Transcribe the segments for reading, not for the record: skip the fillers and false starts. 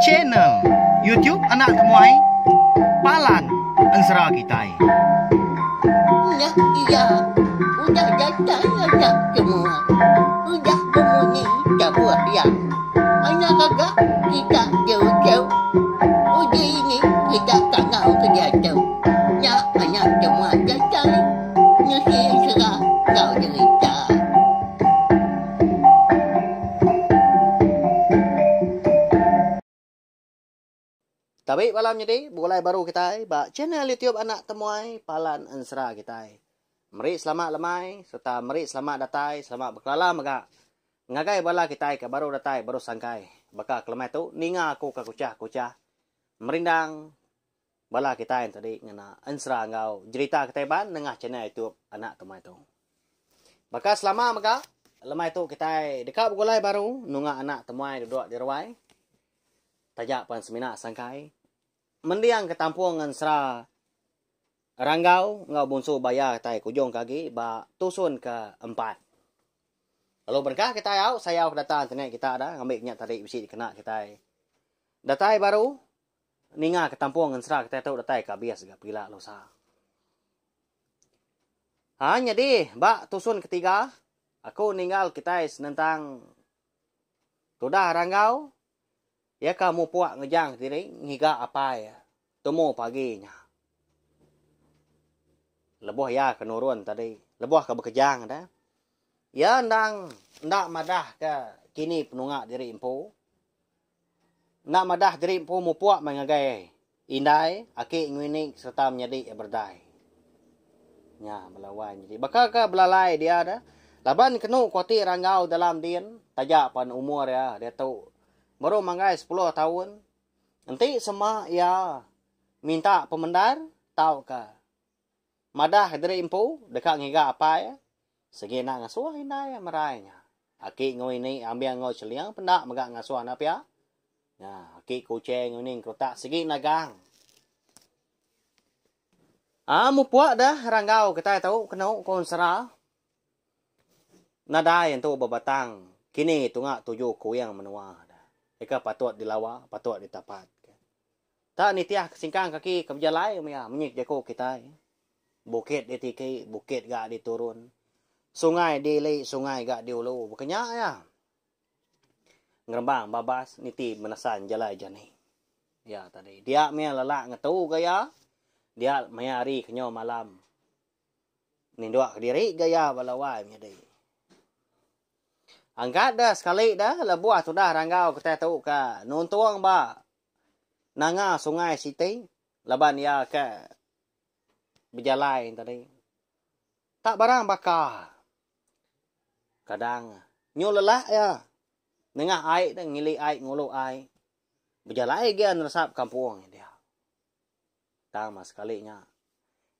channel YouTube Anak Temuai Palan Ensera Kitai. Nah, iya, udah datang anak semua. Udah berbunyi sebuah yang anak kakak kita jauh-jauh. Uji ini kita tak tahu kejatuh. Ya, anak semua datang. Nusi serah kau cerita. Tapi malam jadi mulai baru kita ba channel YouTube Anak Temuai Palan Ensera kita. Meri selamat lemai serta meri selamat datai, selamat berkelala maga. Ngagai bala kita ke baru datai baru sangkai. Baka kelemai tu ninga aku ka kucah-kucah. Merindang bala kita yang tadi ngena ensera ngau cerita kita ban nengah channel YouTube Anak Temuai tu. Baka selamat maga lemai tu kita dekat bergulai baru nunga anak temuai duduk di rawai. Tajak pan semina sangkai. Mendiang ketampung ensera ranggau ngau bunsu bayar tai kujung kaki ba tusun ke 4. Lalu berkah kita yau saya datang tenek kita ada ngambil nyak tarik bisi dikena kita. Datai baru ninga ketampung ensera kita tu datai ka bias ga pila losa. Jadi ba tusun ketiga aku ninggal kita senentang tudah ranggau. Ya kamu puak ngejang diri ngiga apa ya. Temu paginya. Lebuh ya kenurun tadi. Lebuh ke bekejang dah. Ya ndak madah ke kini penungak diri empu. Ndak madah diri empu mu puak mengagai. Indai aki ngwinik serta menjadi berdai. Ya melawan jadi. Bakal ke belalai dia dah. Laban kenu kuati ranggau dalam din. Tajak pan umur ya. Dia tahu. Baru manggai 10 tahun. Nanti semua ya minta pemendar. Tahu ke. Madah dari impu. Dekat ngiga apa ya. Segi nak ngasuh indah ya merainya. Aki ngau ini ambil ngau celiang. Pendak megak ngasuh apa ya. Ya, aki kucing ini kerutak. Segi nagang. Mu puak dah ranggau. Kita tahu kenau konsera. Nada yang tu berbatang. Kini tungak 7 kuyang menua. Eka patut dilawa, patut ditapat. Tak nitiah kesingkang kaki keberjalai menyik jeko kita. Bukit ditiki, bukit gak diturun. Sungai dili, sungai gak diulu. Bukannya ya. Ngerembang, babas, niti menasan jalai jani. Ya tadi. Dia mea lelak ngetu gaya. Dia mayari kenyo malam. Ninduak diri gaya balawai menyadai. Angkat dah sekali dah lebuah sudah ranggau kita tahu ka nuntuang ba nanga sungai siti laban ya ke berjalan tadi tak barang bakar kadang nyulelah ya nengah air dah ngili air ngulu air berjalan gian resap kampung dia tama sekalinya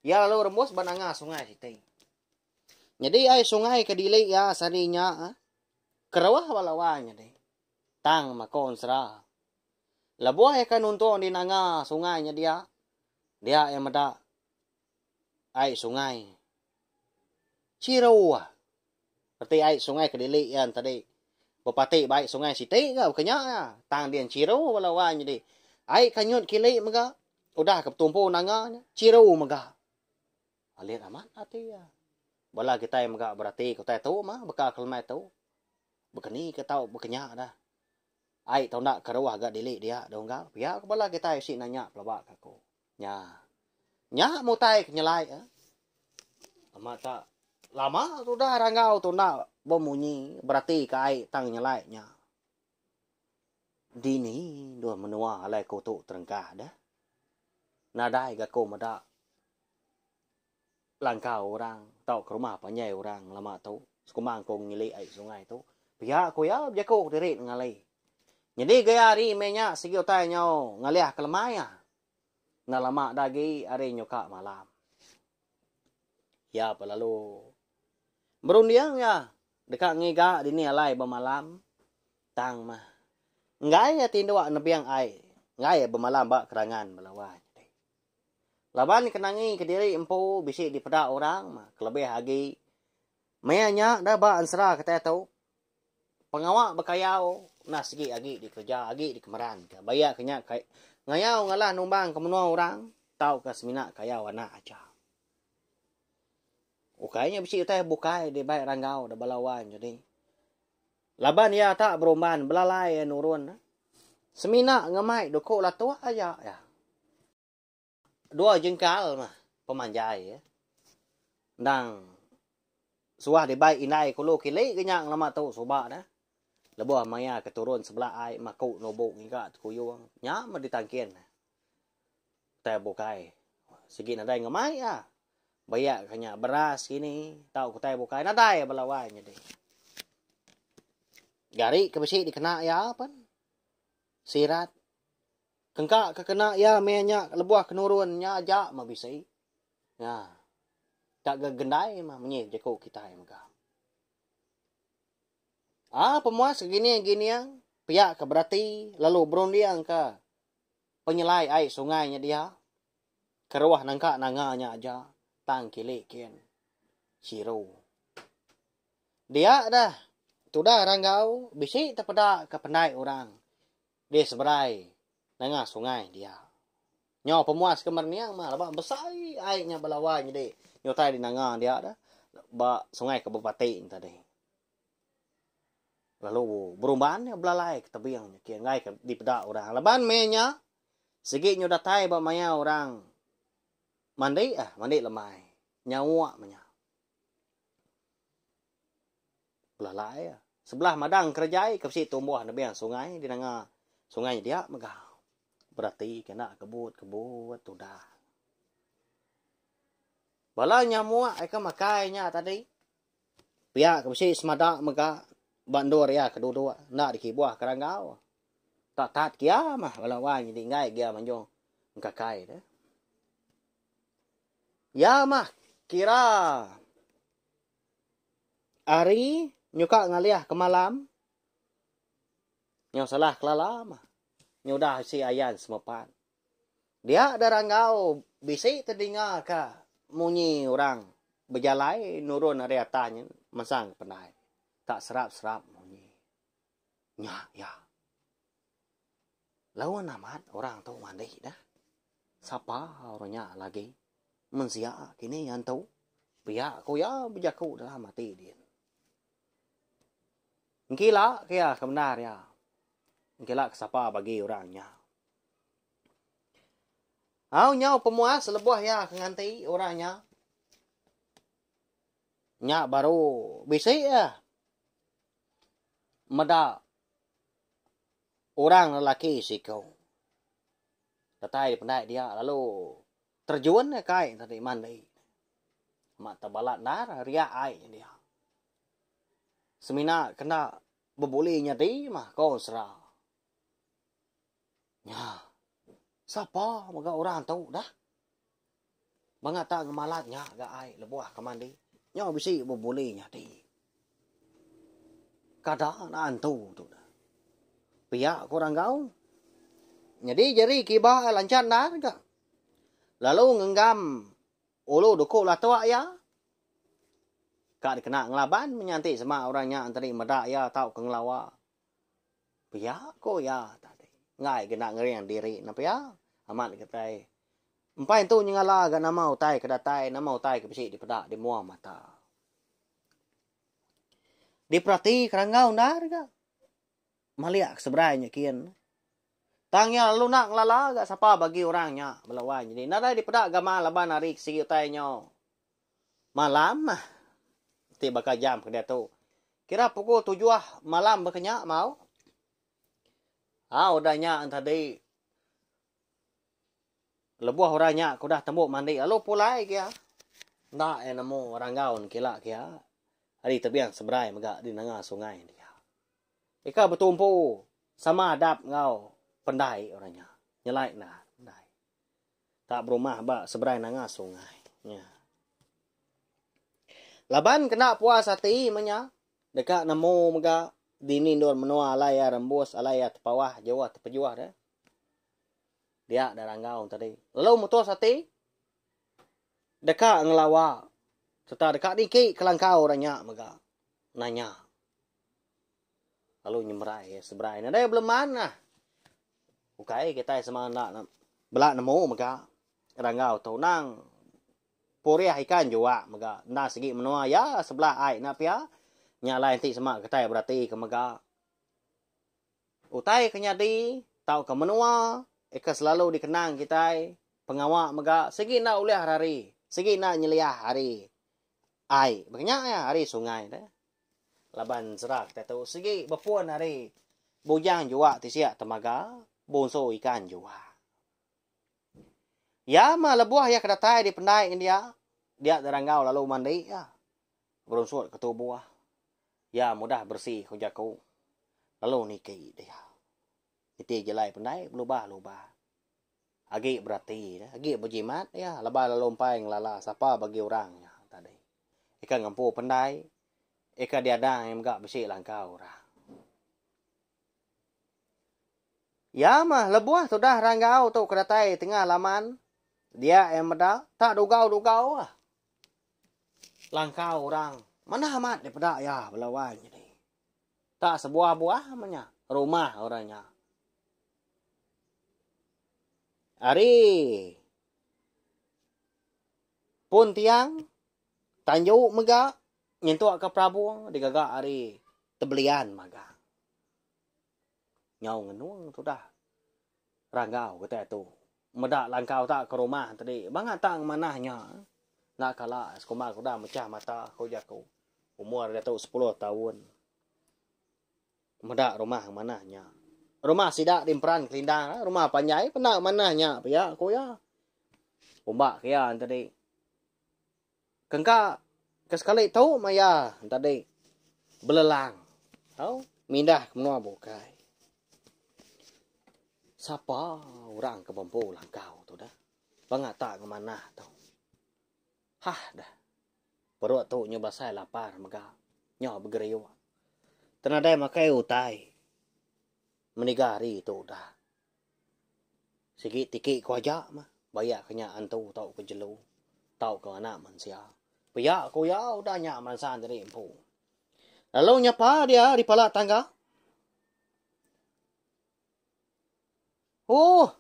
ya lalu rembus bananga sungai siti jadi air sungai kedili ya sarinya kerawah walawanya deh. Tang makon serah. Labuah ya kan untuk di nanga sungainya dia. Dia yang meda air sungai. Cirau. Seperti air sungai kedili yang tadi. Bupati baik sungai siti ke bukannya ya. Tang dia cirau walawanya deh. Air kanyut kili mega. Udah ketumpu nanganya. Cirau mega. Alir amat hati ya. Bala kita yang mega berarti kita tahu mah bekal kelmai tahu. Begini kita tahu bekenyak dah. Ai tahu nak keruah agak dilik dia dong gak. Pihak kepala kita si nanya pelabak aku. Nya. Nya mutai kenyelai ya. Lama tak lama sudah ranggau tu nak bemunyi berarti kai tang nyelai nya. Dini dua menua alai kutu terengkah dah. Nadai gak ko mada. Langkau orang tahu ke rumah panjai orang lama tu. Sekumang kong ngili ai sungai tu. Pihak aku ya berjakuk diri ngalai. Jadi gaya hari menya segi utai nyo ngaliah kelemaya. Na lama dagi hari nyoka malam. Ya pelalu. Berundiang ya. Dekat ngiga dini alai bermalam. Tang mah. Ngai ya tindua nebiang ai. Ngai ya bermalam bak kerangan belawan. Laban kenangi ke diri empu bisik dipedak orang mah. Kelebih lagi. Mayanya dah ba ansra kata tahu. Pengawak berkayau Nas segi agi di kerja, agi di kemeran. Bayak kenya ngayau ngalah numbang kemenua orang. Tau ka semina kaya wana aja. Ukainya bisi teh bukai di baik ranggau da balawan jadi. Laban ya tak berumban belalai nurun. Semina ngamai doko latua aja ya. Dua jengkal mah pemanjai ya. Dang suah di baik inai kulo kile kenyang lama tu soba dah. Lebuh maya keturun sebelah ai maku nobok ngika kuyung. Nya mah ditangkien. Teh bukai. Segi nadai ngamai ya. Bayak kanya beras gini, tahu ku teh bukai nadai balawai nya deh. Gari ke besi dikena ya apa? Sirat. Kengka kekena ya menya lebuah kenurun nya aja mah bisa. Ya. Tak gegendai mah menye jeko kita yang mega. Pemuas gini yang pihak ke berarti lalu berundiang ke penyelai air sungainya dia. Keruah nangka nanganya aja. Tang kili kian. Siro. Dia dah. Tudah ranggau. Bisi terpedak ke penai orang. Dia seberai. Nangah sungai dia. Nyaw pemuas kemerniang mah. Labak besar airnya balawanya deh. Nyotai di nangah dia dah. Ba sungai ke Bupati tadi. Lalu berumban ya belalai ke tebiang. Kian ngai ke di pedak orang. Laban menya. Segi nyo datai ba maya orang. Mandi lemai. Nyawa menya. Belalai ya. Sebelah madang kerjai ke situ tumbuh nabiang sungai di nangah sungai dia megah. Berarti kena kebut tu dah. Bala nyamua ai ka makainya tadi. Pihak ke semada megah bandor ya kedua nak dikibuah kerangau. Tak tat kia mah bala wang jadi ngai dia manjong kakai dah. Ya mah kira hari nyuka ngaliah ke malam. Nyo salah kelala mah. Nyo dah si ayan semepan. Dia ada ranggau bisi terdengar ka munyi orang berjalai nurun area tanya masang penai. Tak serap-serap munyi. Ya. Lawan amat orang tu mandi dah. Siapa orangnya lagi? Mensia kini yang tahu. Pihak ku ya berjaku dalam mati dia. Ngkila kaya kebenar ya. Ngkila kesapa bagi orangnya. Nyau pemuas lebuah ya nganti orangnya. Nya baru bisa ya. Meda orang lelaki si kau. Tatai pandai dia lalu terjun ya kai tadi mandi. Mak tabalat dar ria ai dia. Semina kena bebulinya di mah kau serah. Ya. Siapa maga orang tahu dah. Mangata ngemalatnya ga ai lebuah ke mandi. Nya bisi bebulinya di. Kada na antu tu dah. Pihak kurang kau. Jadi jari kibah lancan dah ka. Lalu ngenggam ulu dukuk latua ya. Kak dikena ngelaban menyanti sama orangnya antara medak ya tau ke ngelawa. Pihak ko ya tadi. Ngai kena ngeriang diri napa ya. Amat ketai. Empai tu nyengala ga nama utai kedatai nama utai ke bisi di pedak di muah mata. Diperhati kerangau ndar ka. Maliak seberanya kian. Tangnya lalu nak ngelala gak siapa bagi orangnya melawan. Jadi nadai di pedak gama laban hari sigi utai nyo. Malam mah. Tiba ka jam ke dia tu. Kira pukul 7 malam berkenyak mau. Udahnya tadi. Lebuah orangnya aku dah tembuk mandi. Lalu pulai kia. Nak nemu orang gaun kila kia. Hari tebiang seberai megak di nengah sungai dia. Ika bertumpu sama adap ngau pendai orangnya. Nyelai nah pendai. Tak berumah ba seberai nengah sungai. Ya. Laban kena puas hati menya. Dekat nemu megak dini dor menua alaya rembus alaya tepawah Jawa tepejuah dah. Dia darang gaun tadi. Lalu mutus hati. Dekat ngelawa. Serta dekat dikit kelangkau orangnya megak. Nanya. lalu nyemrai sebrai na dai belum mana ukai kita sama nak belak nemu maka rangau tu nang poriah ikan jua maka na segi menua ya sebelah ai na pia nya lain ti sama kita berarti ke maka utai kenyadi tau ke menua eka selalu dikenang kita pengawak maka segi na uliah hari segi na nyeliah hari ai banyak ya hari sungai dah laban serak tu segi bepuan hari bujang jua ti sia temaga bonso ikan jua ya ma lebuah ya kedatai di pendai India dia derangau lalu mandi ya berunsur ke tubuh ya mudah bersih hujaku lalu niki dia iti jelai pendai lubah agi berarti agi berjimat ya lebah lalu paing lala siapa bagi orangnya tadi ikan ngampu pendai ikan diada yang enggak bersih langkau orang ya mah lebuah sudah ranggau tu kedatai tengah laman dia yang meda tak dugau lah langkau orang mana amat daripada ya belawan jadi tak sebuah buah namanya rumah orangnya hari pun tiang tanjuk mega nyentuh ke Prabu digagak hari tebelian maga nyau ngenuang sudah ranggau kata tu medak langkau tak ke rumah tadi bangat tak manahnya nak kala sekolah aku dah mecah mata kau jaku umur dia tu 10 tahun medak rumah manahnya rumah sidak dimperan kelindang rumah panjai penak manahnya pia aku ya umbak kia tadi kengka kesekali tahu maya tadi belelang tahu mindah ke menua bukai siapa orang ke bambu langkau tu dah bangat tak ke mana tu hah dah perut tu nyoba saya lapar maka nyo bergeriu tenadai makai utai menigari tu dah sikit tikik ko aja mah bayak kenyaan tu tau ke jelu tau ke anak manusia pia ko ya udah nyak mansan dari empu lalu nyapa dia di pala tangga oh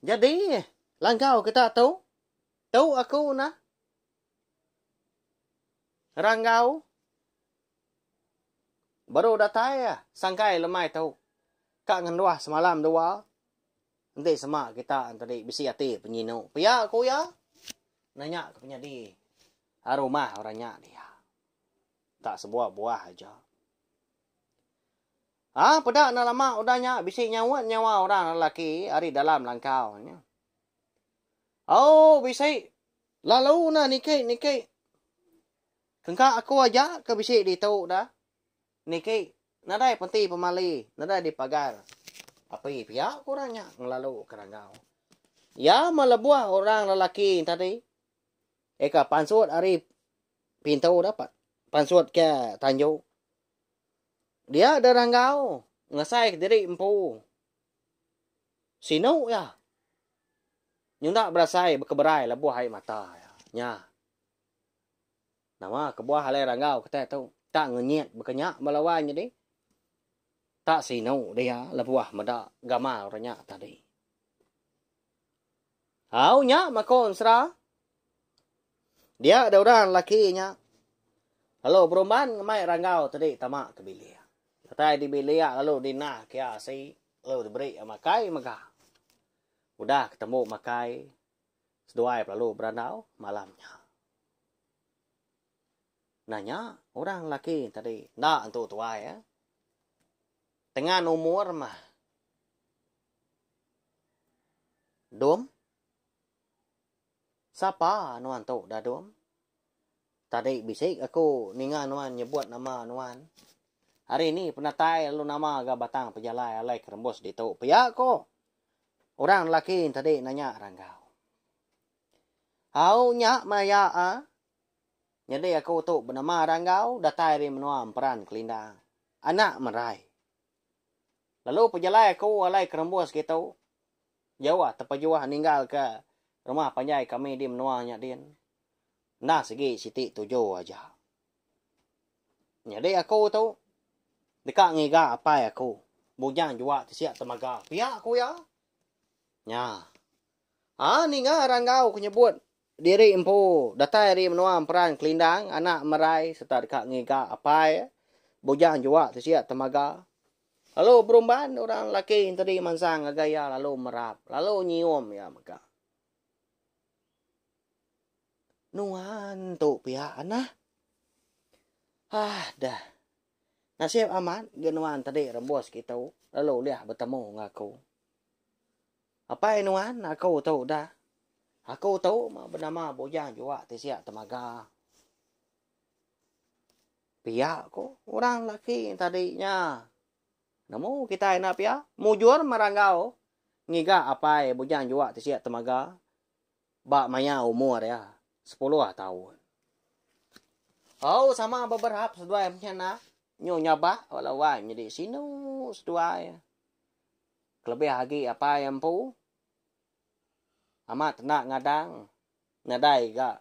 jadi langkau kita tahu aku nah ranggau baru datai ya sangkai lemai tahu kak ngenduah semalam dua nanti semak kita tadi bisi hati penyino pia aku ya nanya ke penyadi rumah orangnya dia tak sebuah buah aja pedak na lama udahnya bisi nyawa orang lelaki hari dalam langkau oh bisi lalu na niki kengka aku aja ke bisi di tau dah niki nadai penti pemali nadai di pagar api pia kurangnya ngelalu kerangau ya melebuah orang lelaki tadi eka pansut hari pintu dapat pansut ke tanjung dia ada ranggau ngesai diri empu sinu ya nyunda berasai berkeberai lebuah hai mata ya nya nama kebuah halai ranggau kata tu tak ngenyet berkenyak melawan jadi tak sinu dia lebuah meda gama orangnya tadi nya makon sera dia ada orang lakinya lalu beruman ngemai ranggau tadi tamak ke bilik kata di bilik lalu dinah kia si lalu diberi makai maka udah ketemu makai seduai lalu berandau malamnya nanya orang laki tadi nak untuk tua ya tengah umur mah dom siapa nuan tu dah dom tadi bisik aku ningan nuan nyebut nama nuan hari ini penatai lalu nama agak batang pejalai alai kerembus di tu pia ko orang laki tadi nanya ranggau nya maya jadi aku tu bernama ranggau datai ri menuam peran kelindang anak merai lalu pejalai aku alai kerembus gitu jauh terpejuah ninggal ke rumah panjai kami di menuanya din nah segi siti tujuh aja jadi aku tu Dekat ngiga apa aku. Bujang jua tisiak temaga. Pihak aku ya. Nya. Ni nga ranggau kunyebut. Diri empu. Datai ri menuam peran kelindang. Anak merai serta dekat ngiga apa ya. Bujang jua tisiak temaga. Lalu berumban orang laki yang tadi mansang gaya lalu merap. Lalu nyium ya maka. Nuan tu pihak anak. Dah. Nasib aman. Genuan tadi rembos kita. Lalu lihat bertemu ngaku. Apa yang nuan? Aku tahu dah. Aku tahu bernama Bojang juga tisiak temaga. Pihak ko. Orang laki yang tadinya. Namu kita enak pihak. Mujur meranggau. Ngiga apa yang Bojang juga tisiak temaga. Bak maya umur ya. 10 tahun. Oh sama beberapa sedua yang punya nyonya ba walau wai jadi sinu sedua ya. Kelebih lagi apa yang pu. Amat nak ngadang. Nadai ga.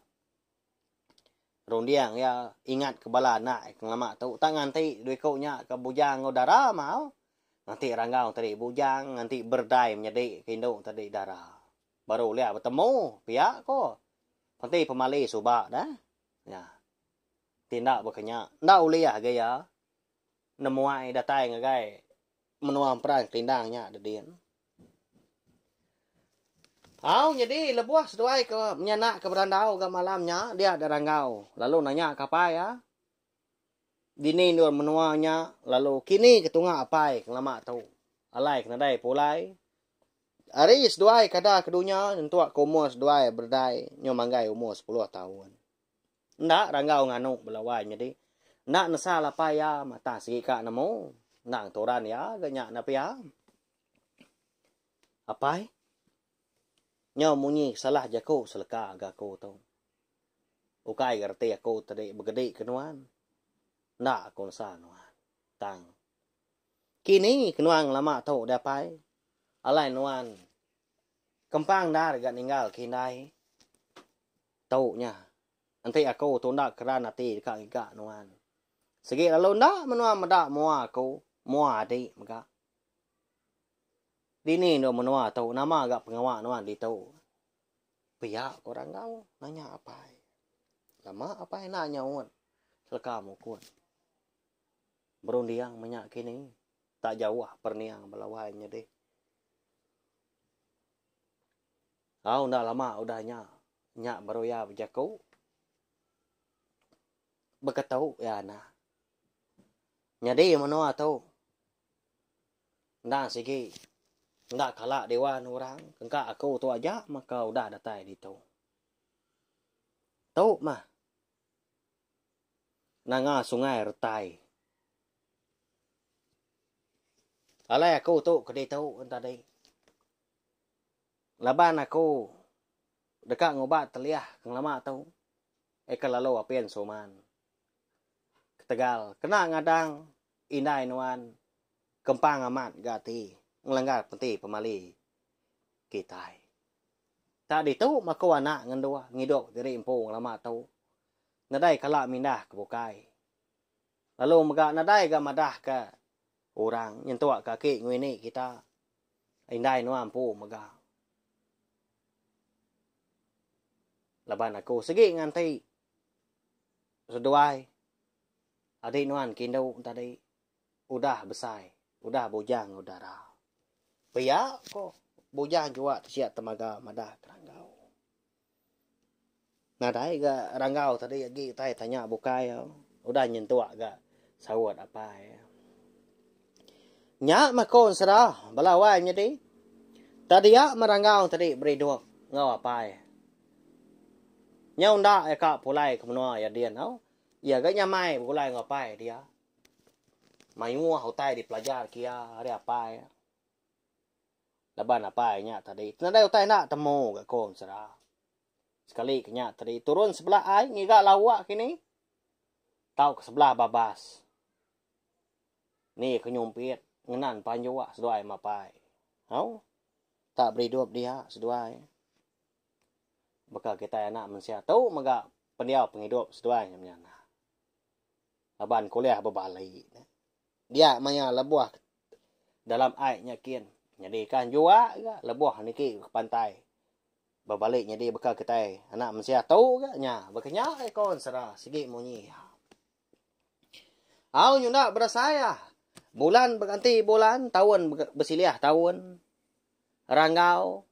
Rondiang ya ingat kebala nak lama tu. Tak nganti duit kau nya ke bujang udara mau. Nanti ranggau tadi bujang nanti berdai menjadi kindung tadi darah. Baru lihat bertemu pihak ko. Nanti pemali subak dah. Ya. Tindak berkenyak. Ndak uliah gaya. Nemuai datai ngagai. Menuam peran kelindangnya ada dia. Jadi lebuah seduai ke menyanak ke berandau ke malamnya. Dia ada ranggau. Lalu nanya ke apa ya. Dini dia menuanya. Lalu kini ketunga apa ya. Lama tu. Alai kenadai pulai. Hari seduai kada kedunya. Nentuak ke umur seduai berdai. Nyomanggai umur 10 tahun. Ndak ranggau nganuk belawai. Jadi. Ndak nasa apa ya. Mata segi kak nemu. Ndak toran ya. Ganyak napa ya. Apa ya. Nyaw munyi salah jako seleka agako tu. Ukai gerti aku tadi begede kenuan. Ndak aku nasa nuan. Tang. Kini kenuan lama tu dapai. Alai nuan. Kempang dah dekat ninggal kinai. Tau nya. Nanti aku tu ndak keran hati dekat gigak nuan. Segi lalu ndak menuan medak mua aku. Mua adik maka. Dini no menua tahu nama agak pengawak nuan di tahu. Pihak orang kau nanya apa? Lama apa yang nanya uan? Selaka mukun. Berundiang menyak kini. Tak jauh perniang belawainya deh. Ndak lama udah nyak baru ya berjaku. Beketau ya nah. Nyadi menua tahu. Ndak segi. Ndak kalah dewan orang. Kengkak aku tu aja. Maka udah datai di tu. Tahu mah. Nanga sungai retai. Alai aku tu kedai tahu tadi. Laban aku. Dekat ngobat teliah. Keng lama tahu. Eka lalu apian soman. Ketegal. Kena ngadang. Inai nuan. Kempang amat gati. Ngelanggar penti pemali kita. Tadi tu mako anak ngendua ngidok diri empung lama tu. Nadai kala mindah ke bukai. Lalu maga nadai ga madah ke orang nyentuak kaki ngwini kita. Indai no ampu maga. Laban aku segi nganti seduai. Adik nuan kindau tadi udah besar, udah bujang udara. Pia ko bujang juga siap temaga madah ranggau. Nadai ga ranggau tadi lagi tai tanya bukai udah nyentuak ga sawat apa ya. Nya makon serah balawai nyedi. Tadi ya meranggau tadi beri dua ngau apa ya. Nya unda ya kak pulai kemenua ya dia nau. Ya ga nyamai pulai ngau apa dia. Mai mua hau tai di pelajar kia ada apa ya. Laban apa nya tadi. Nadai utai nak temu ga kon serah. Sekali kenya tadi turun sebelah ai ngiga lawak kini. Tahu ke sebelah babas. Ni kenyumpit ngenan panjwa seduai mapai. Hau? Tak beri duap dia seduai. Bakal kita anak mensia tahu maga pendiau penghidup seduai nyamnya. Laban kuliah bebalai. dia maya lebuah dalam airnya kian. Jadi kan jua ke lebuah niki ke pantai. Berbaliknya dia bekal ketai. Anak manusia tahu ke nya bekanya kon serah sigi munyi. Au nyunda berasaya. Bulan berganti bulan, tahun bersilih tahun. Ranggau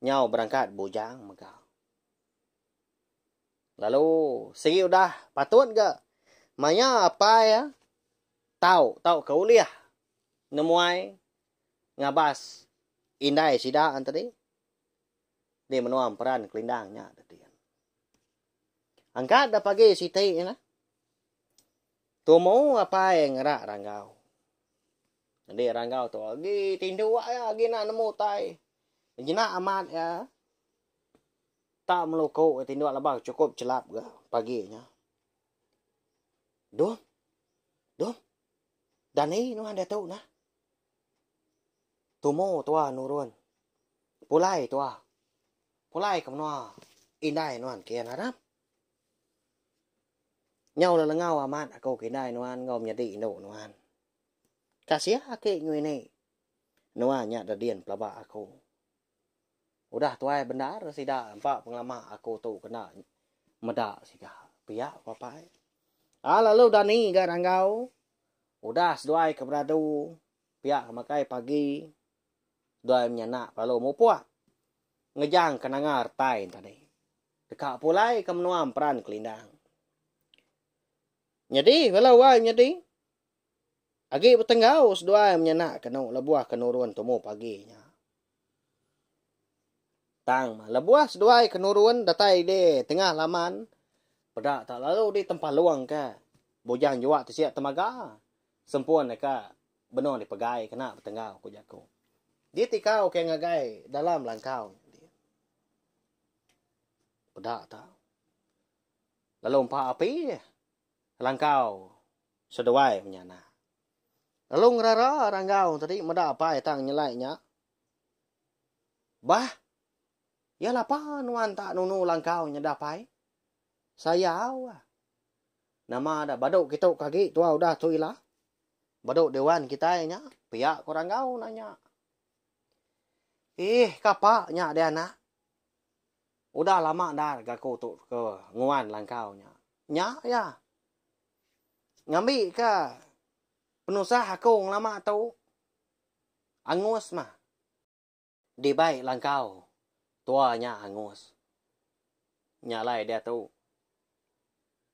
nyau berangkat bujang megau. Lalu segi udah patut ke? Maya apa ya? Tahu kauliah. Nemuai ngabas indai sida antari. Dia menuam peran kelindangnya tadi. Angkat dah pagi siti na. Tu mau apa yang ngerak ranggau. Jadi ranggau tu lagi tindu ya, lagi nak nemu tai. Jina amat ya. Tak melukuk tindu labang cukup celap ke paginya. Dum. Dan ini nuan dia tahu nah. Tu mau tua nurun. Pulai tua. Pulai ke nuan. Indai nuan kian harap. Nhau là ngau amat aku kinai nuan ngom nyadi no nuan. Kasih ake ngui ni. Nuan nya da dian pelaba aku. Udah tuai benar sida empat penglama aku tu kena medak sida. Piak papai. Lalu dani garang kau. Udah seduai ke beradu. Piak makai pagi. Seduai menyanak lalu mau puak. Ngejang kenangar tai tadi. Dekat pulai ke menuam peran kelindang. Jadi, walau wai jadi. Agi bertenggau sedua menyenak kena lebuah kenurun temu paginya. Tang lebuah sedua kenurun datai de tengah laman. Pedak tak lalu di tempat luang ke. Bujang jua tersiap temaga. Sempuan ka benar di pegai kena bertenggau ku jago. Dia tikau ke ngagai dalam langkau. Pedak tak. Lalu empat api langkau seduai menyana. Lalu ngerara ranggau tadi meda apa tang nyelainya. Bah, ya lapa nuan tak nunu langkau nyedapai. Saya awak. Nama ada baduk kita kaki tua udah tuilah. Baduk dewan kita nya, pihak korang kau nanya. Kapaknya dia anak. Udah lama dah gaku tu ke nguan langkaunya. Nya ya. Ngambil ke penusah aku lama tahu. Angus mah. Di baik langkau. Tuanya angus. Nyalai dia tahu.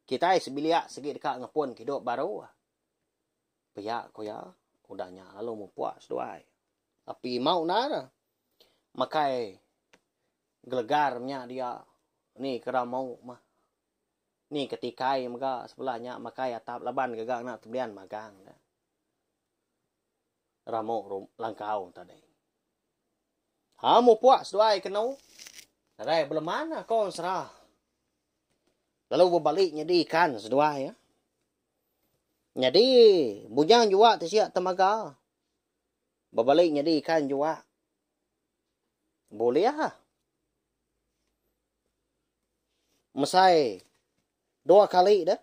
Kita sebiliak segi dekat ngepun hidup baru. Piak ko ya. Udahnya lalu mau puas doai. Tapi mau nara. Makai gelegarnya dia. Ni kera mau mah. Ni ketikai maka sebelahnya makai atap laban gagang nak tebian magang. Ramo langkau tadi. Mau puas doai kenau. Tadi belum mana kau serah. Lalu berbalik nyedi ikan sedua ya. Nyedi bujang juga tersiap temaga. Berbalik nyedi ikan juga. Boleh lah. Mesai 2 kali dah.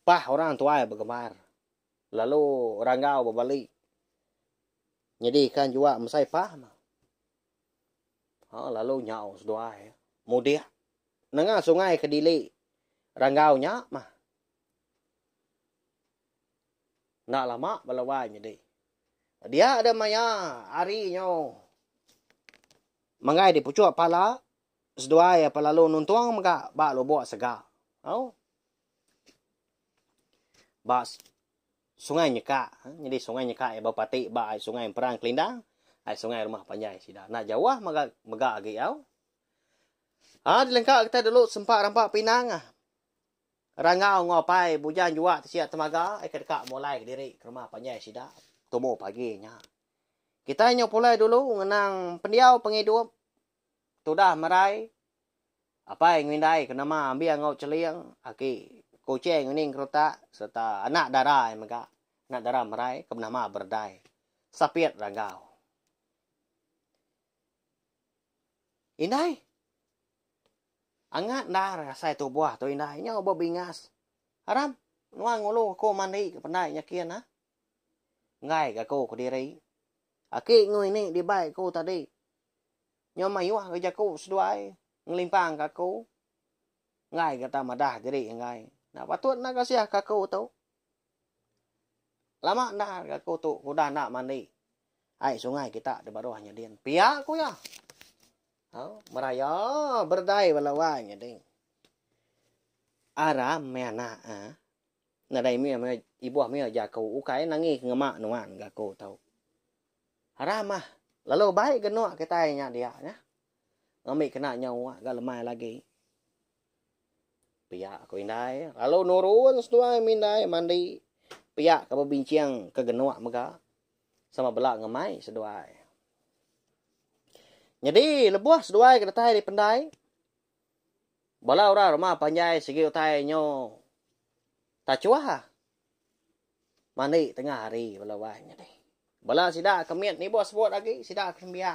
Pah orang tua bergemar. Lalu orang kau berbalik. Jadi kan juga mesai pah mah. Lalu nyau sedua ya. Mudia. Nengah sungai Kedili. Ranggau nya mah. Nak lama balawai jadi. Dia ada maya hari nyo. Mangai di pucuk pala. Sedua ya palalu nuntuang maka ba lo buat sega. Bas sungai Nyeka. Jadi sungai Nyeka ya bapati ba sungai perang kelindang. Ai sungai rumah panjai sida. Nak jauh maka agi au. Dilengkap kita dulu sempat rampak Pinang. Rangau ngopai bujang juga siap temaga. Dekat mulai diri ke rumah panjai sida. Temu paginya. Kita nyo pulai dulu ngenang pendiau penghidup. Sudah merai. Apa yang ngindai kenama ambil ngau celiang. Aki kucing ini kerota. Serta anak darah yang mega. Anak darah merai. Kebenama berdai. Sapiat rangau. Indai. Angat dah rasa itu buah tu indai. Nya ngobo bingas. Haram. nuang ngolo ko mandi ke pandai nya kian ha. Ngai ka ko diri. Aki người ni di bai ko tadi. Nyo mayu ke jako seduai ngelimpang ka ko. Ngai kata madah diri ngai. Nah patut na kasih ka ko tu. Lama na ka ko tu udah nak mandi. Ai sungai kita di bawahnya dia. Pia ko ya. Meraya berdai balawanya ding. Ara mena na dai mi ibu mi ja ko ukai nangi ngema nuan ga ko tau. Haramah. Lalu baik genok ketainya dia ya. Ngami kena nyawa ga lemai lagi. Pia ko indai. Lalu nurun seduai mindai mandi. Pia ka bincang ke genok mega. Sama belak ngemai seduai. Jadi lebuah seduai kena tai di pendai. Bala ora rumah panjai segi utai nyo. Tak cuah. Mandi tengah hari bala wahnya deh. Bala sida kemiat ni bos buat lagi sida kembia.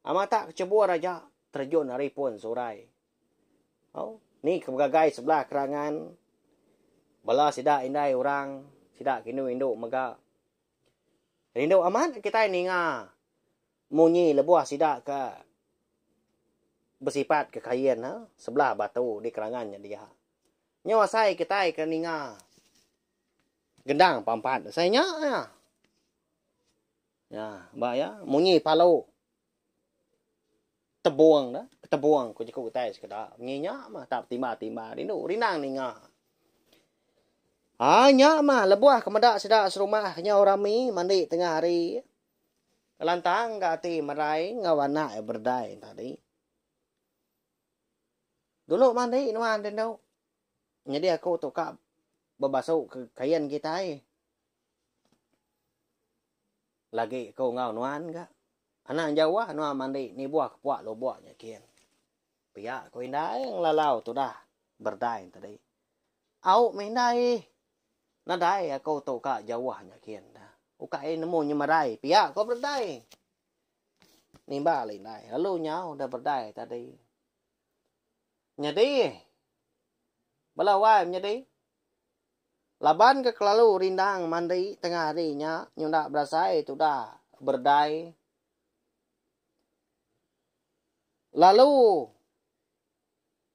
Amata kecebur aja terjun hari pun sorai. Ni kegagai sebelah kerangan. Bala sida indai orang sida kinu induk mega. Induk aman kita ini nga. Munyi lebuah sida ke bersifat kekayaan sebelah batu di kerangannya dia. Nyawa saya kita ke ninga gendang pampat saya nya ya mbak ya munyi palau tebuang dah tebuang ku jiku kita sekeda nyinya mah tak timba-timba rindu rinang ninga nya mah lebuah kemedak sedak serumah nyawa rami mandi tengah hari lantang gati merai ngawana berdai tadi. Dulu mandi nuan den đâu. Jadi aku tukar berbasuh ke kain kita lagi kau ngau nuan ka. Anak Jawa nuan mandi ni buah kepuak lo buahnya kian. Pihak kau indai yang lalau tu dah berdai tadi. Au mindai. Nadai aku tukar Jawanya kian dah. Ukai nemu nyemerai. Pihak kau berdai. Nimba lindai. Lalu nyau dah berdai tadi. Jadi, belawai jadi, laban ke kelalu rindang mandi tengah harinya, nyundak berasai itu dah berdai. Lalu,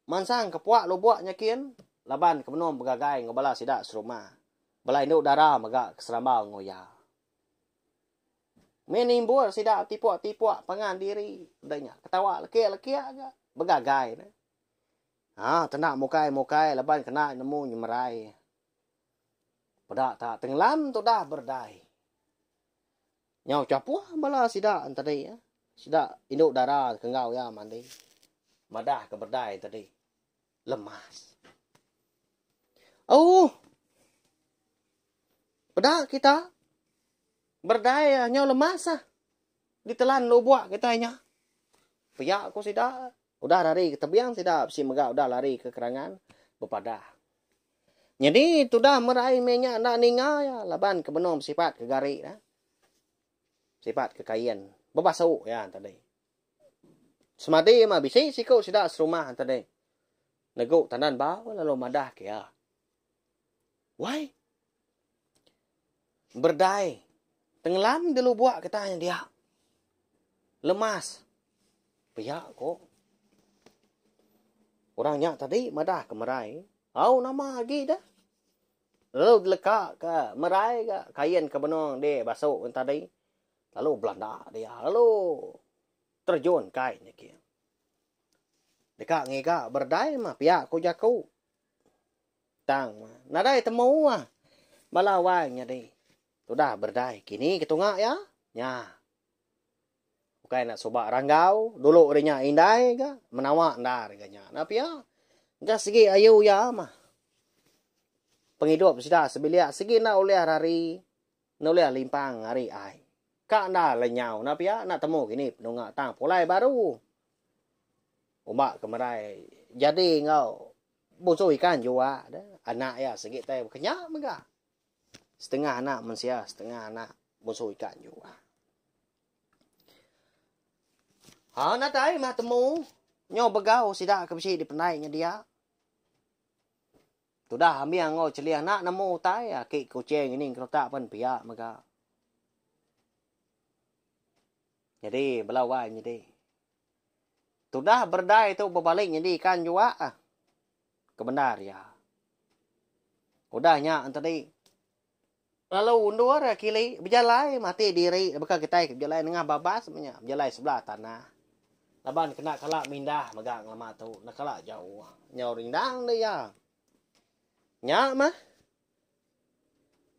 mansang kepuak lu buatnya kian, laban ke menom begagai ngobala sidak serumah. Belai induk darah megak keserambau ngoya. Menimbul sidak tipuak-tipuak pangan diri. Udahnya, ketawa leki-leki agak begagai. Tenak mukai-mukai leban kena nemu nyemerai. Pada tak tenggelam tu dah berdai. Nyau capuh bala sidak tadi ya. Sidak induk darah kengau ya mandi. Madah ke berdai tadi. Lemas. Pada kita berdai nyau lemas ditelan lo buat kita nya. Piak aku sidak. Udah lari ke tebiang tidak si megak udah lari ke kerangan bepadah. Jadi tu dah merai minyak nak ninga ya laban ke benom sifat ke gari dah. Sifat ke kain bebasau ya tadi. Semadi mah bisi sikau sidak serumah tadi. Neguk tanan bau lalu madah ke ya. Why? Berdai. Tenggelam dulu buat katanya dia. Lemas. Pihak kok. Orangnya tadi madah ke merai. Nama lagi dah. Lalu lekak ke merai ke kain ke benong dia basuh tadi. Lalu Belanda dia. Lalu terjun kainnya kia. Dekat ngika berdai mah pihak ku jaku. Tang mah. Nadai temu mah. Balawainya di. Sudah berdai. Kini ketungak ya. Nya. Bukan nak sobak ranggau. Dulu dia indai ke. Menawak dah reganya. Tapi ya. Enggak segi ayu ya mah. Penghidup sudah sebiliak. Segi nak oleh hari. Nak oleh limpang hari ai. Kak dah lenyau. Tapi ya. Nak temu gini. Penungak tang. Pulai baru. Umak kemerai. Jadi ngau. Busuh ikan juga. Anak ya segi tay. Kenyak megah. Setengah anak mensia. Setengah anak. Busuh ikan juga. Natai mah temu. Nyo begau sidak ke besi di pendainya dia. Sudah hamiang ngo celiang nak nemu tai ki kucing ini kalau tak pun pihak maka. Jadi belawan jadi. Sudah berdai itu berbalik jadi ikan juga kebenar ya. Udahnya tadi. Lalu undur kili berjalan mati diri bekal kita berjalan dengan babas sebenarnya berjalan sebelah tanah. Laban kena kalak mindah megang lama tu nak kalak jauh. Nyau rindang dia ya. Nya mah.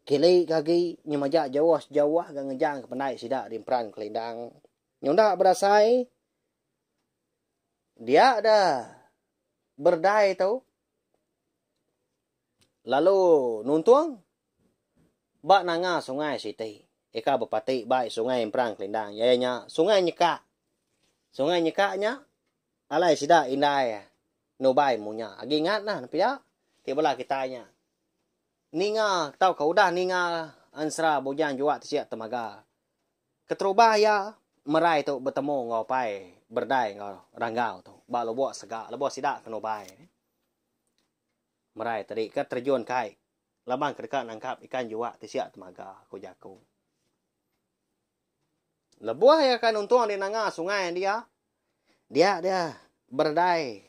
Kili kaki nyemajak jauh gang ngejang ke penai sidak di peran kelindang. Nyondak berasai. Dia ada berdai tu. Lalu nuntuang. Bak nanga sungai siti. Eka berpati baik sungai perang kelindang. Yainya sungai nyekak. Sungai nyekaknya. Alai sidak indai. Nubai munya. Agi ingat nah. Tapi ya. Tibalah kitanya. Ninga. Tahu kau dah ninga. Ansra bujang juga tersiap temaga. Keterubah ya. Merai tu bertemu ngau pai. Berdai ngau ranggau tu. Bak lobok segak. Lobok sidak kena bai. Merai tadi ke terjun kai. Labang kedekat nangkap ikan juga tersiap temaga ko jago. Lebuah ya kan untung di nanga sungai dia. Dia berdai.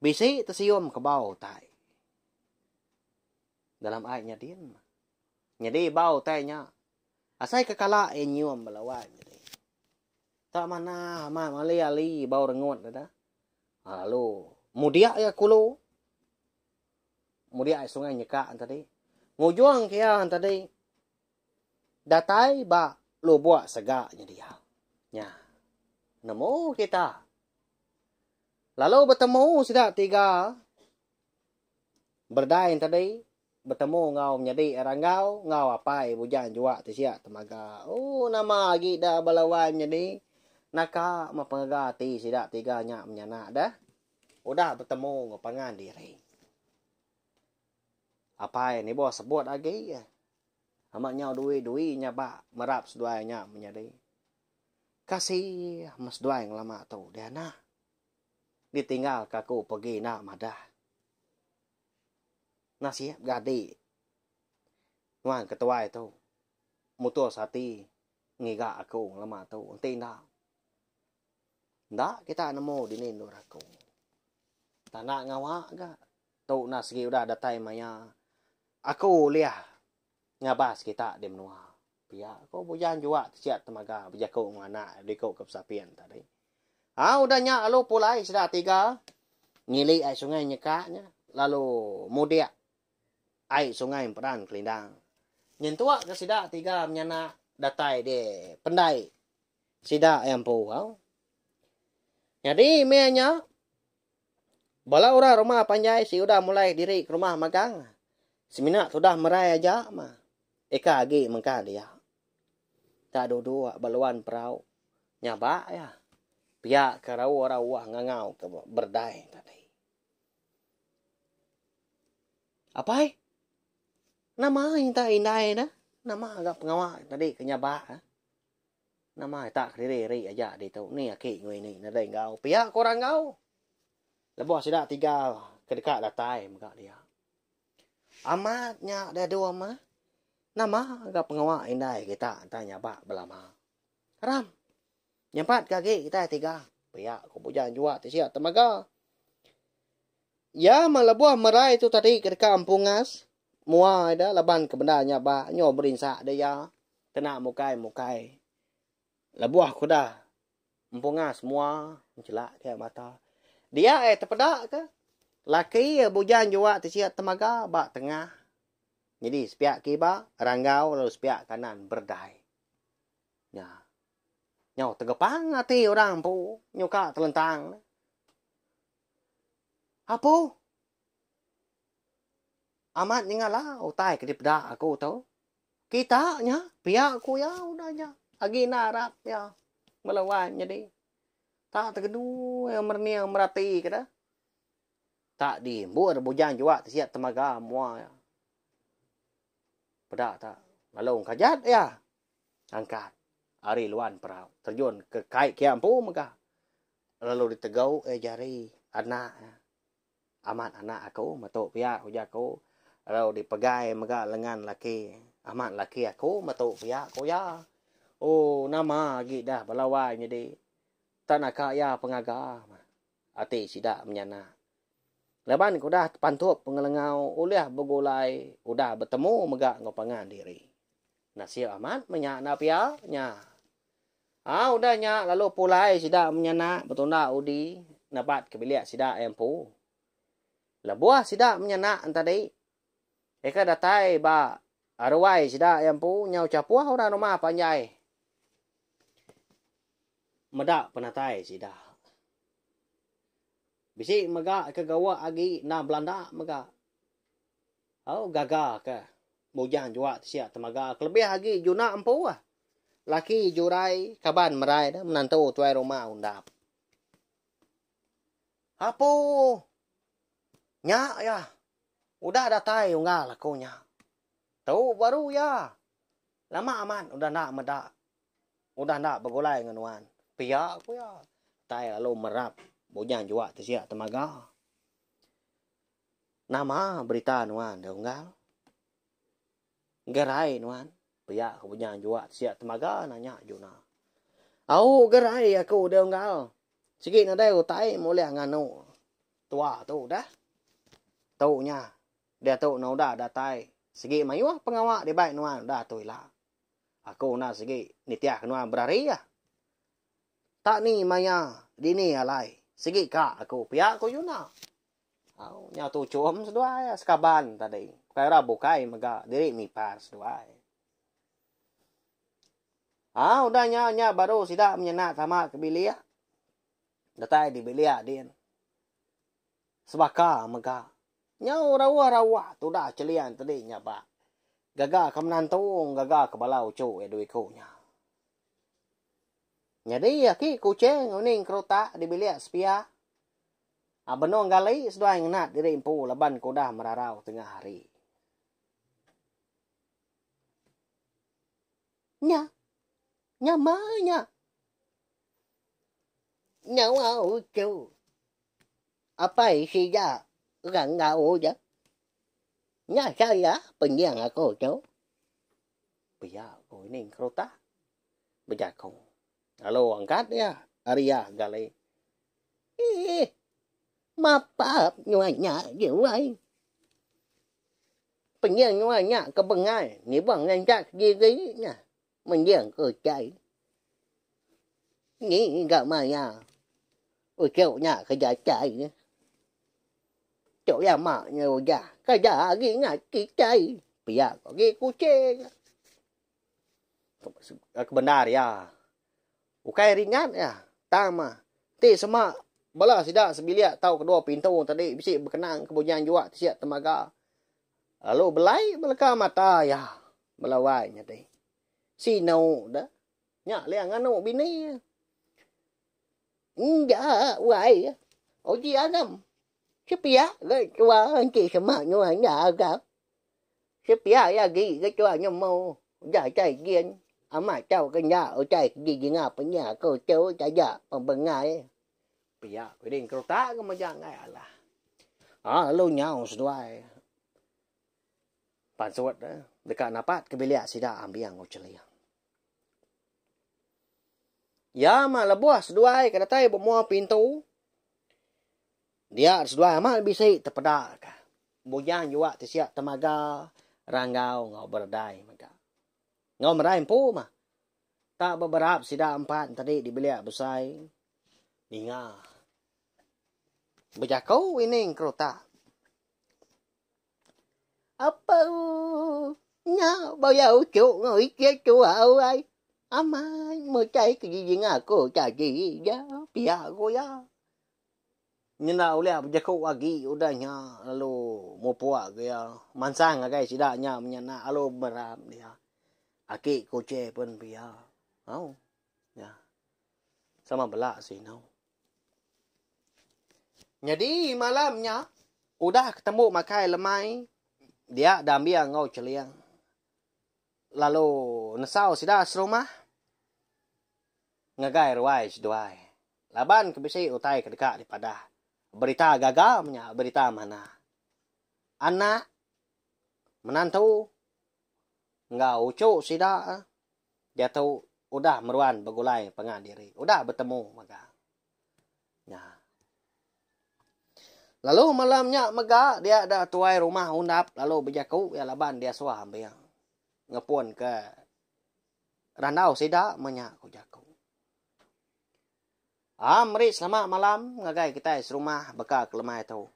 Bisi tersium ke bau tai. Dalam airnya dia. Jadi bau tainya. Asai kekala nyium belawan jadi. Tak mana mali bau rengut dah. Lalu mudia ya kulo. Mudia sungai nyekak tadi. Ngujuang kia tadi. Datai ba lo buat segaknya dia. Nya. Nemu kita. Lalu bertemu sudah 3. Berdai tadi. Bertemu ngau menjadi ranggau. Ngau apa bujang juga tersiap temaga. Oh nama lagi dah balawan jadi. Naka mapengagati sidak 3 nya menyanak dah. Udah bertemu ngapangan diri. Apa ni bos sebut lagi. Amaknya dui nyaba merap seduanya menjadi. Kasih mas dua yang lama tu dia nah. Ditinggal kaku pergi nak madah. Nasihat gadi. Wan ketua itu. Mutua sati. Ngiga aku lama tu. Tindak. Ndak kita nemu di nindur aku. Tanah ngawak ga. Tu nasi udah datai maya. Aku liah. Ngabas kita di menua. Pia. Kau bujan juga siap temaga. Berjaku ngana. Dikau kesapian tadi. Udahnya lalu pulai sudah 3. Ngili air sungai nyekaknya. Lalu mudia. Air sungai peran kelindang. Nyentuak ke sidak 3 menyana datai de pendai. Sidak yang puau. Jadi mianya. Bala orang rumah panjai si udah mulai diri ke rumah magang. Semina sudah merai aja mah. Eka lagi mengka dia. Tak dua baluan perau. Nyaba ya. Pihak kerau-rau ngangau ke berdai tadi. Apa? Nama inta indai na. Nama agak pengawak tadi kenyaba. Nama tak riri aja di tu. Ni aki ngui ni nadai ngau. Pihak korang ngau. Lepas sidak 3 kedekat datai muka dia. Amatnya ada 2 mah. Nama agak pengawak indai kita tanya bak belama. Ram. Nyempat kaki kita 3. Pihak kepujan juga siap temaga. Ya melebuah merai itu tadi kedekat ampungas. Mua ada laban kebenarnya ba nyo berinsak dia. Kena mukai. Lebuah kuda. Ampungas mua mencelak dia mata. Dia terpedak ke? Laki bujan juga siap temaga bak tengah. Jadi sepiak kiba ranggau lalu sepiak kanan berdai. Ya. Nyau tegepang hati orang pu. Nyuka telentang. Apa? Amat ninggalah. Utai ke dipedak aku tahu. Kita nya. Pihak aku ya udahnya. Agi narap ya. Melawan jadi. Tak tergedu yang merniang merati ke dah. Tak di. Buat bujang juga siap temaga mua ya. Pedak tak. Lalu kajat ya. Angkat. Hari luan perau. Terjun ke kait kiampu maka. Lalu ditegau jari anak. amat anak aku matuk pihak uja aku kalau dipegai mega lengan laki amat laki aku matuk pihak ko ya oh nama lagi dah balawai jadi tanaka ya pengaga ati sida menyana laban ko dah pantup pengelengau ulah begulai udah bertemu mega ngopangan diri nasib amat menyak na pihak nya udah nya lalu pulai sida menyana betunda udi nabat kebilik sida empu labuah sida menyana antadai eka datai ba arwai sida empu nyau capuah ora rumah panjai medak penatai sida bisi mega ke gawa agi na Belanda mega gaga ke bujang jua sia temaga lebih lagi juna empu laki jurai kaban merai dah menantu tuai rumah undap apo nya ya udah datai unggal aku nya tahu baru ya lama aman udah nak medak udah nak begulai nganuan pia aku ya tai lalu merap bujang jua sia temaga nama berita nuan dah unggal gerai nuan pia aku bujang jua sia temaga nanya juna au gerai aku dah unggal sikit nadai utai moleh nganu tua tu dah tau nya dia tau no dah datai segi mayuah pengawak dia baik nuan dah tu lah aku na segi nitiah nuan berari ya tak ni maya dini alai segi ka aku pihak aku yuna au nya tu cum seduai sekaban tadi kaya bukai mega diri mi par seduai udah nya baru sida menyenak sama kebilia datai di bilia din sebaka mega nyau rawa tu dah celian tadi nya ba gaga kamnantung gaga kebalau cu edui ko nya jadi aki kucing uning krota di bilik spia benong galai sedai ngenat diri impu laban ko dah merarau tengah hari nya manya nyau au cu apa isi ya gần ngau chứ nhá sao ya pengiang aku cu bây giờ cô nên krota bây giờ không alo angkat ya Arya gali mapa nyonya dữ vậy pengiang nyonya kebengai ni bang ngancak gigi nha mình giang cơ chạy nghĩ gạo mà ya ôi kêu nhà cái giá chạy chỗ ya mà nhiều giá cái giá ghi ngại kỹ chạy bây giờ có ghi cô chê benar ya ukai ringan ya tama ti sama bala sida sebilia tahu kedua pintu tadi bisi berkenang kebunyan juga siap temaga lalu belai belaka mata ya belawai nya teh sino dah nya liang anu bini dạ vậy ở chị Adam sếp ya cái qua anh chị xem mà như anh nhà cả sếp ya ya gì cái cho anh mau dạ chạy kiên mà cháu cái nhà ở chạy gì ngà bên nhà cô cháu chạy dạ bằng bằng ngày bây giờ quyết định câu tá cái mà dạng ngày là lâu nhau rồi bản số đó dekat napat kebilia sida ambiang ngocelia ya mah lebuah seduai kada tai semua pintu dia seduai mah bisa terpedak bujang juga siap temaga ranggau ngau berdai maka ngau merai empu mah tak beberapa sida empat tadi di bilik besai ninga bejakau ini kerota apa nya bao giờ chủ ngồi kia chủ hậu ai mai mới chạy cái gì ngà cô chạy gì ya pia cô ya nhưng nào lẽ bây giờ không agi udah nya lalu mau puak ya mansang agai sida nya menyana alo beram dia aki koce pun pia ya sama belak sih jadi malamnya udah ketemu makai lemai dia dambiang ngau celiang lalu nesau sida serumah ngagai ruai seduai laban kebisi utai kedekat di padah berita gagalnya, berita mana? Anak menantu enggak ucu sida dia tahu udah meruan begulai pengadiri, udah bertemu maka. Ya. Lalu malamnya mega dia ada tuai rumah undap lalu berjaku ya laban dia suah ambil ngepun ke randau sida menyak ku jaku. Meri selamat malam ngagai kita serumah beka ke lemah itu.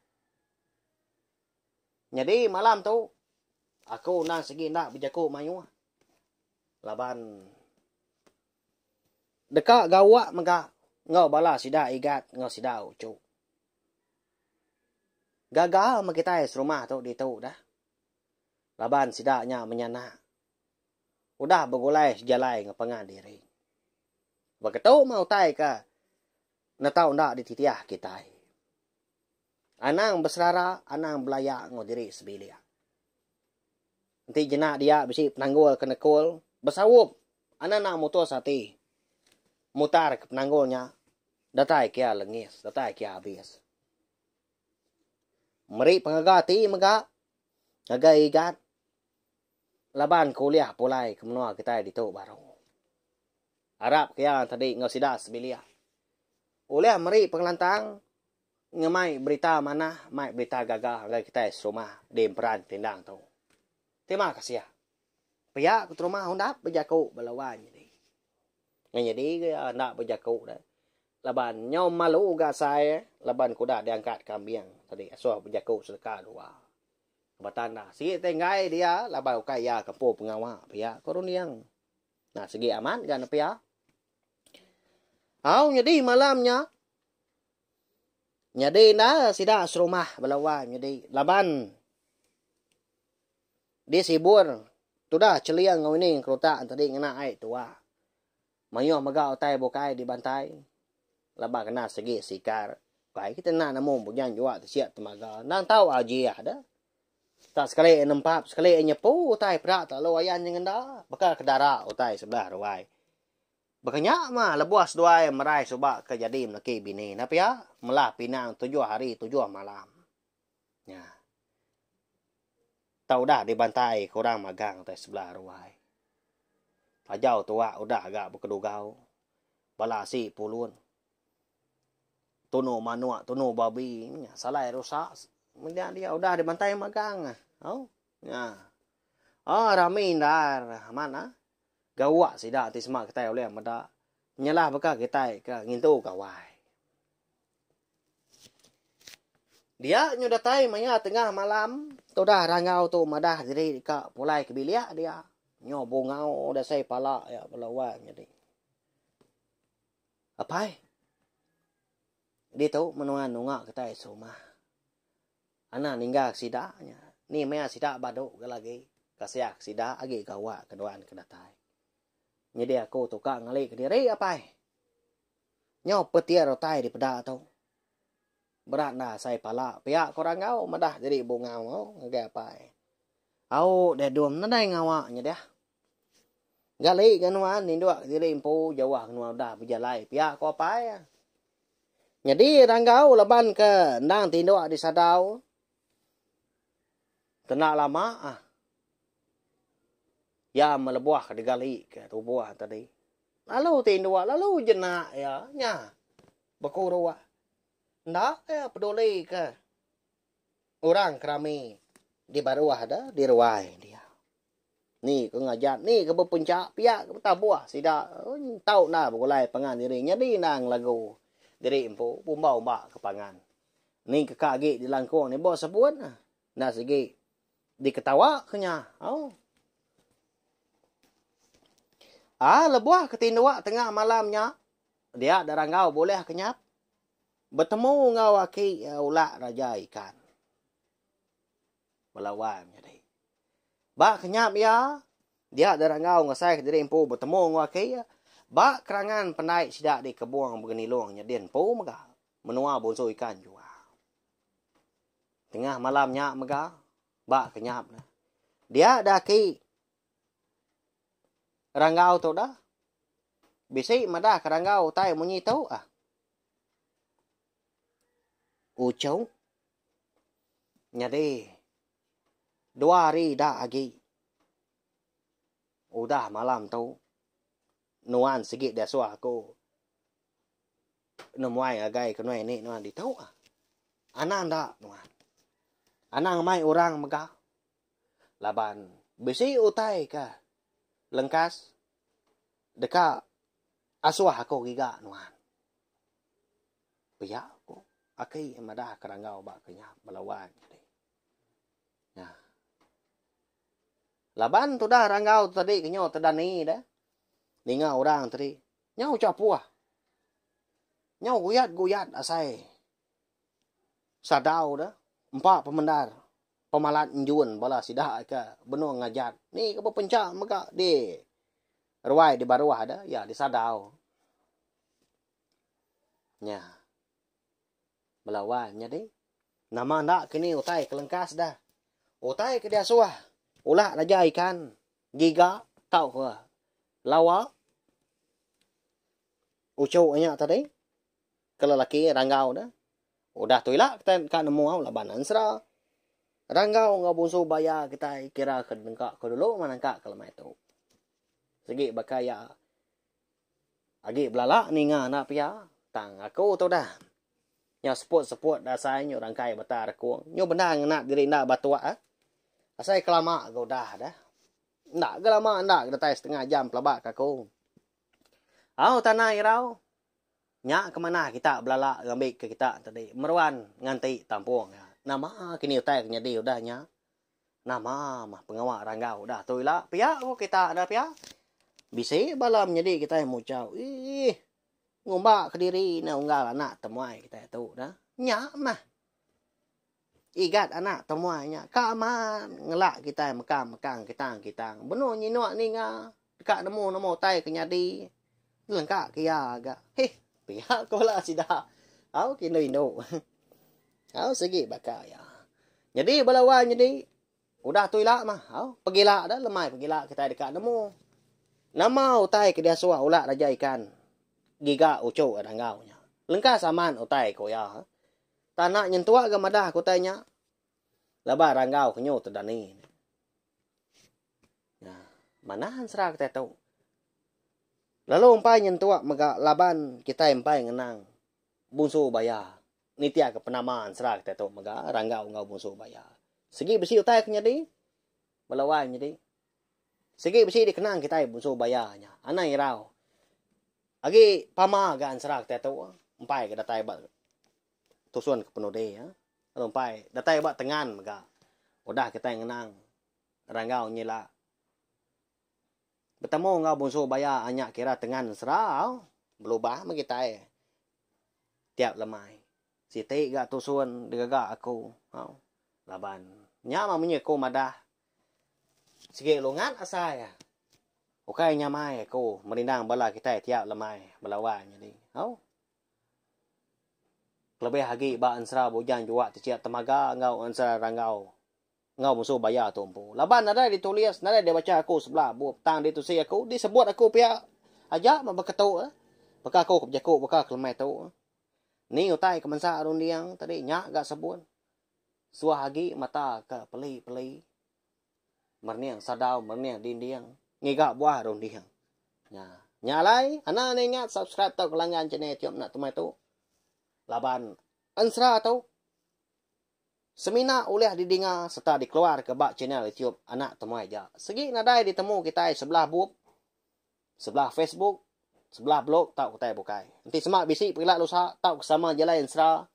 Jadi malam tu aku nang segi nak berjaku mayu. Laban dekat gawak mega ngau bala sida igat ngau sida ucu. Gagal sama kita serumah tu di tu dah. Laban sidaknya menyana. Udah begulai sejalai ngapangan diri. Begitu mau tai ka natau ndak di titiah kita. Anang berserara, anang belayak ngau diri sebilia. Nanti jenak dia bisi penanggul kenekul bersawup. Anang nak mutus hati. Mutar ke penanggulnya. Datai kia lengis, datai kia habis. Meri pengagati mega ngagai igat laban kuliah pulai kemenua kita di tu baru Arab kaya tadi ngau sida sebilia uliah meri pengelantang ngemai berita mana mai berita gagal ngagai kita serumah di peran tindang tu. Terima kasih ya pihak ke rumah undap berjaku belawan jadi kaya nak berjaku dah. Laban nyom malu ga saya laban kuda diangkat kambing tadi asuh berjaku sedekah dua kebatan dah sigi tenggai dia laban kaya kepo pengawa pihak koruniang nah segi aman kan pihak jadi malamnya jadi na sida serumah belawan jadi laban dia sibur tu dah celiang ngau ini kerutak tadi ngena ai tua mayo magau tai bokai di bantai laba kena segi sikar kai kita nak namo bujan jua siap temaga nang tahu aja ada tak sekali nempap sekali nyepu utai prak tak lo ayan jangan dah bakal kedara utai sebelah ruai bakanya mah lebuas duai merai subak ke jadi laki bini tapi ya melah pinang 7 hari 7 malam ya tahu dah dibantai kurang magang utai sebelah ruai pajau tua udah agak berkedugau balasi pulun tuno manua, tuno babi, salah rusak. Kemudian dia udah dibantai magang. Ya. Rami dar mana? Gawak sida ti semak kita oleh mada. Nyalah beka kita ke ngintu kawai. Dia nyudatai maya tengah malam, tu dah rangau tu madah diri ka pulai ke bilik dia. Nyo bungau dah sai pala ya pelawan jadi. Apa? Dia tahu menuan nungak kita esumah. Anak ninggak sidaknya. Ni mea sidak baduk lagi. Kasiak sidak agi kawa keduaan kedatai. Jadi aku tukang ngali ke diri apa? Nyau petir rotai di peda tu. Berat dah saya pala. Pihak korang kau madah jadi bungau mau ngage apa? Au dah dum nadai ngawaknya dia. Gali ganuan ninduak diri impu jawah nuan dah berjalai. Pihak kau apa ya? Jadi ranggau laban ke nang tinduk di sadau. Tenak lama ya melebuah ke digali ke tubuh tadi. Lalu tinduk lalu jenak ya nya. Berkurua. Ndak ya peduli ke orang kerami di baruah ada di ruai dia. Ni ke ngajat ni ke berpuncak pihak ke tabuah sida tahu nah begulai pengan dirinya di nang lagu. Diri empu pumbau mak kepangan. Ni kekagi di langkung ni bos sebut nah segi diketawa kenya. Lebuah ketinduak tengah malamnya dia darang kau boleh kenyap bertemu ngau aki ulak raja ikan. Melawan jadi. Ba kenyap ya dia darang kau ngasai diri empu bertemu ngau aki ba kerangan penai sidak di kebuang begenilongnya den po mega menua bonso ikan jua. Tengah malamnya mega ba kenyap nah. Dia daki ranggau tu dah. Bisi madah keranggau tai munyi tau Ucau. Jadi 2 hari dah lagi. Udah malam tu. Nuan sikit dah suah aku. Nemuai agai ke nuai ni nuan ditau ah. Anang dak nuan. Anang mai orang megah. Laban besi utai ka. Lengkas. Dekat asuah aku giga nuan. Biar aku. Akai madah kerangau bak kenyap melawan. Ya. Laban tu dah rangau tadi kenyo tedani dah. Ninga orang tadi. Nyau capua. Nyau guyat asai. Sadau dah. 4 pemendar. Pemalat njun bala sidah ke benua ngajat. Ni ke pencak mega di ruai di baruah dah. Ya di sadau. Ya. Melawan jadi. Nama ndak kini utai kelengkas dah. Utai ke dia suah. Ulah raja ikan. Giga. Tau ke. Lawa. Ucuk nya tadi. Kalau laki ranggau dah. Udah tu ilah kita kan nemu au laban ansra. Ranggau ngau bunsu bayar kita kira ke dengkak ke dulu manangkak kalau mai tu. Segi bakaya. Agi belalak ni nga nak pia. Tang aku tu dah. Nya support dah sai nyo rangkai batar ku. Nyo benda nak diri nak batua ah. Asai kelama kau dah dah. Ndak kelama ndak datai setengah jam pelabak aku. Au tanah irau. Nya kemana kita belalak ngambil ke kita tadi. Meruan nganti tampung. Nama kini utai kenya di udah nya. Nama mah pengawak ranggau dah tu lah. Pihak kita ada pihak. Bisi balam jadi kita yang mucau. Ih. Ngombak ke diri na unggal anak temuai kita tu dah. Nya mah. Igat anak temuainya. Kaman ngelak kita mekang kita. Benar nyinok ni nga. Dekat nemu tai kenya di. Lengkak kia agak. Heh. Pihak ko lah sida. Au kino. Au segi bakaya. Jadi balawan jadi udah tu ilak mah. Au pegilak dah lemai pegilak kita dekat nemu. Nama utai ke dia suah ulak raja ikan. Giga ucu ranggaunya. Lengkas aman utai ko ya. Tanak nyentuak ke madah ko tanya. Laba ranggau kenyo tedani. Ya, manahan serah kita tahu. Lalu umpai nyentuak mega laban kita umpai ngenang bunsu bayar. Nitia ke penamaan serah kita tu mega ranggau ngau bunsu bayar. Segi besi utai kenya di melawan jadi. Segi besi dikenang kita bunsu bayarnya. Anai rau. Agi pama gan serah kita tu umpai ke datai ba tusun ke penuh de ya. Umpai datai ba tengan mega. Udah kita ngenang ranggau nyila. Bertemu ngau bunsu bayar anyak kira tengan serau. Berubah me kita tiap lemai. Siti gak tusun digagak aku. Laban. Nya mamanya ko madah. Sige lungan asai. Okay nyamai ko merindang bala kita tiap lemai belawan jadi. Lebih lagi ba ansra bujang juak ticiat temaga ngau ansra ranggau. Ngau musuh bayar tumpu. Laban ada ditulis, ada dia baca aku sebelah buat tang ditusi aku, disebut aku pihak aja mabakato baka aku kejaku baka kelemai tu. Ni utai kemensa arun diang tadi nyak gak sebut. Suah lagi mata ke peli. Merniang sadau, merniang dindiang. Ngigak buah arun diang. Nyalai, ana ni ingat subscribe tau kelangan channel tiap nak tumai tu. Laban ansra tau. Semina oleh didinga serta dikeluar ke bak channel YouTube anak temuai ja. Segi nadai ditemu kita sebelah bup, sebelah Facebook, sebelah blog tau kita bukai. Nanti semak bisi pegilak lusa tau sama jalan insra.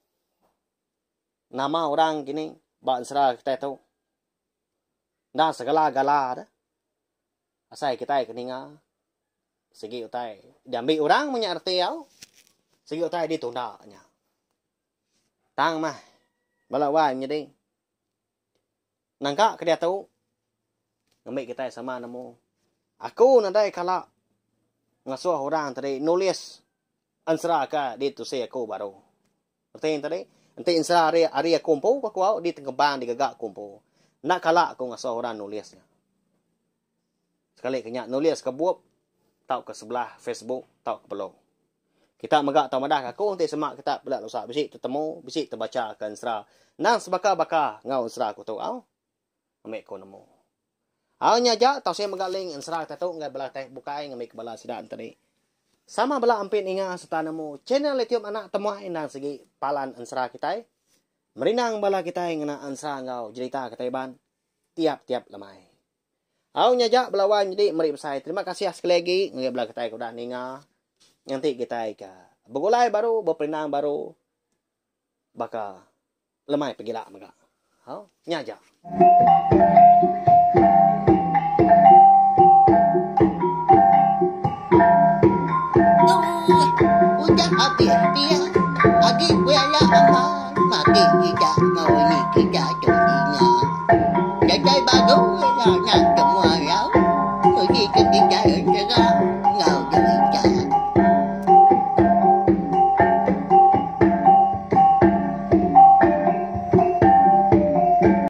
Nama orang kini bak insra kita tu. Dan segala gala dah. Asai kita keninga. Segi utai diambil orang punya arti au. Segi utai ditundanya. Tang mah balawan jadi. Nangka ke dia tahu. Ngambil kita sama nemu. Aku nadai kalak. Ngasuh orang tadi nulis. Ansra ka di tu saya aku baru. Berarti tadi. Nanti ansra hari kumpu. Aku di tenggebang di gagak kumpu. Nak kalak aku ngasuh orang nulisnya. Sekali kenyak nulis ke buap. Tahu ke sebelah Facebook. Tahu ke blog. Kita megak tau madah kakung ti semak kita belak losak bisik tertemu, bisik terbaca kan sera. Nang sebaka-baka ngau sera ku tu au. Amik ko nemu. Au nyaja tau saya megak ling sera ta tu ngai belah teh bukai ngamik bala sidaan tadi. Sama bala ampit inga serta nemu channel YouTube anak temuai nang segi palan ansra kita. Merinang bala kita ngena ansra ngau cerita kita ban tiap-tiap lemai. Au nyaja belawan jadi meri besai. Terima kasih sekali lagi ngai bala kita ko dah ninga. Nanti kita ka begulai baru, berperinang baru, baka lemai pegila maka. Hau, nyaja. Udah habis dia. Agi wala amal. Mati kita ngau ni kita tu ingat. Jajai baru nak semua